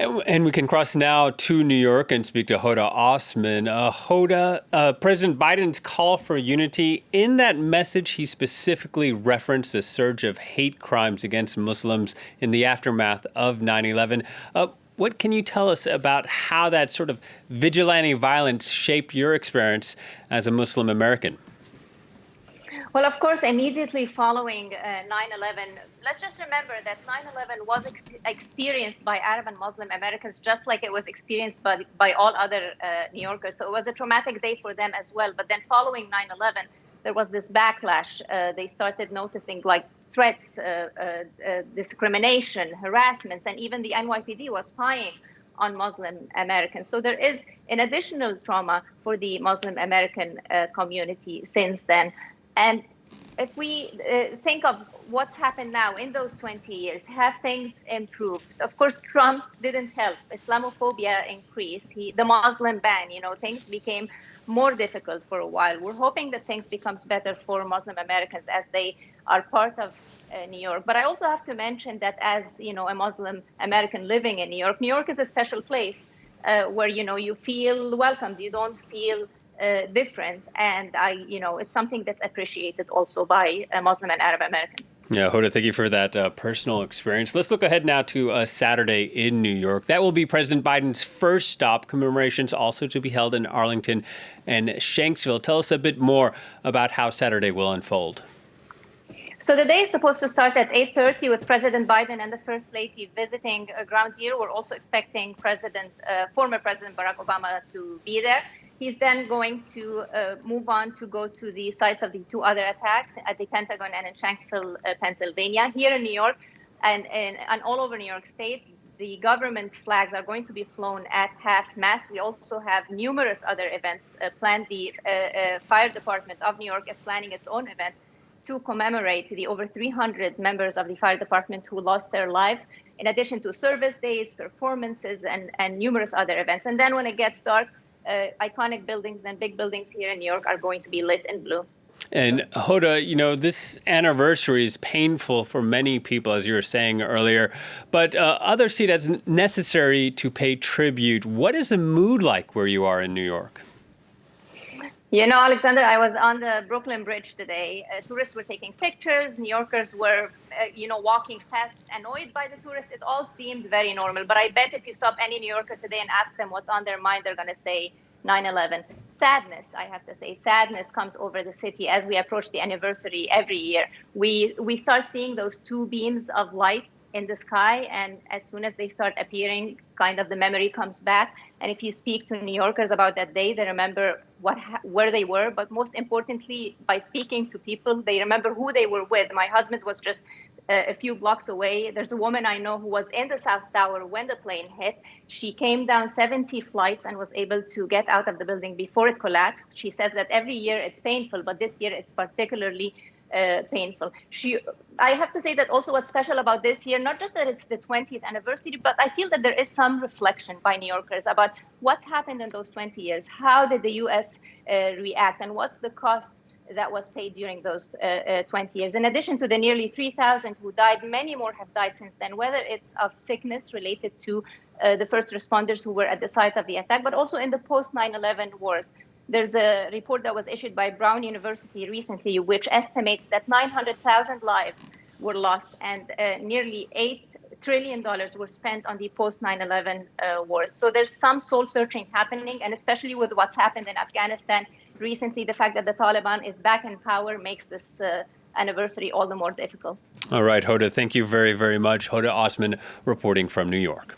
And we can cross now to New York and speak to Hoda Osman. Hoda, President Biden's call for unity, in that message, he specifically referenced the surge of hate crimes against Muslims in the aftermath of 9/11. What can you tell us about how that sort of vigilante violence shaped your experience as a Muslim American? Well, of course, immediately following 9/11, let's just remember that 9/11 was experienced by Arab and Muslim Americans just like it was experienced by all other New Yorkers. So it was a traumatic day for them as well. But then following 9/11, there was this backlash. They started noticing like threats, discrimination, harassments, and even the NYPD was spying on Muslim Americans. So there is an additional trauma for the Muslim American community since then. And if we think of what's happened now in those 20 years, have things improved? Of course, Trump didn't help. Islamophobia increased. The Muslim ban, things became more difficult for a while. We're hoping that things becomes better for Muslim Americans as they are part of New York. But I also have to mention that as, a Muslim American living in New York is a special place where, you feel welcomed. You don't feel different. And it's something that's appreciated also by Muslim and Arab Americans. Yeah, Hoda, thank you for that personal experience. Let's look ahead now to Saturday in New York. That will be President Biden's first stop. Commemorations also to be held in Arlington and Shanksville. Tell us a bit more about how Saturday will unfold. So the day is supposed to start at 8:30 with President Biden and the First Lady visiting Ground Zero. We're also expecting former President Barack Obama to be there. He's then going to move on to go to the sites of the two other attacks at the Pentagon and in Shanksville, Pennsylvania. Here in New York and all over New York State, the government flags are going to be flown at half-mast. We also have numerous other events planned. The Fire Department of New York is planning its own event to commemorate the over 300 members of the fire department who lost their lives, in addition to service days, performances, and numerous other events. And then when it gets dark, iconic buildings and big buildings here in New York are going to be lit in blue. And Hoda, this anniversary is painful for many people, as you were saying earlier, but others see it as necessary to pay tribute. What is the mood like where you are in New York? Alexander, I was on the Brooklyn Bridge today. Tourists were taking pictures. New Yorkers were, walking fast, annoyed by the tourists. It all seemed very normal. But I bet if you stop any New Yorker today and ask them what's on their mind, they're going to say 9/11. Sadness, I have to say, sadness comes over the city as we approach the anniversary every year. We start seeing those two beams of light in the sky, and as soon as they start appearing, kind of the memory comes back. And if you speak to New Yorkers about that day, they remember where they were, but most importantly, by speaking to people, they remember who they were with. My husband was just a few blocks away. There's a woman I know who was in the South Tower when the plane hit. She came down 70 flights and was able to get out of the building before it collapsed. She says that every year it's painful, but this year it's particularly painful. I have to say that also what's special about this year, not just that it's the 20th anniversary, but I feel that there is some reflection by New Yorkers about what happened in those 20 years. How did the U.S. React, and what's the cost that was paid during those 20 years? In addition to the nearly 3,000 who died, many more have died since then, whether it's of sickness related to the first responders who were at the site of the attack, but also in the post-9/11 wars. There's a report that was issued by Brown University recently, which estimates that 900,000 lives were lost and nearly $8 trillion were spent on the post-9/11 wars. So there's some soul-searching happening, and especially with what's happened in Afghanistan recently, the fact that the Taliban is back in power makes this anniversary all the more difficult. All right, Hoda, thank you very, very much. Hoda Osman reporting from New York.